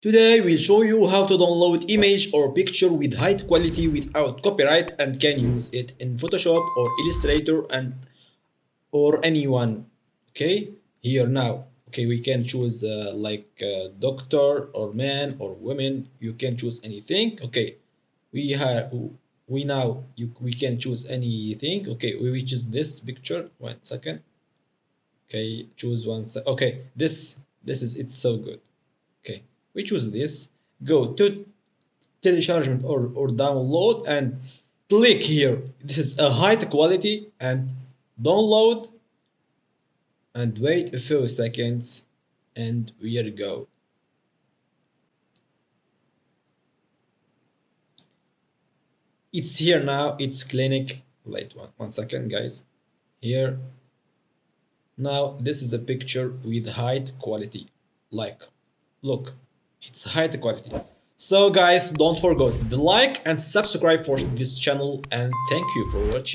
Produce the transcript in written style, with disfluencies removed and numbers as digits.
Today we'll show you how to download image or picture with high quality without copyright and can use it in Photoshop or Illustrator and or anyone. Okay, here now. Okay, we can choose doctor or man or women. You can choose anything. Okay, we have we now we can choose anything. Okay, we choose this picture. 1 second. Okay, choose one. Okay, this is it's so good. Okay, we choose this. Go to telechargement or download and click here. This is a high quality and download and wait a few seconds and here go. It's here now. It's clinic. Wait 1 second, guys. Here now this is a picture with high quality. Like, look, it's high quality. So guys, don't forget the like and subscribe for this channel and thank you for watching.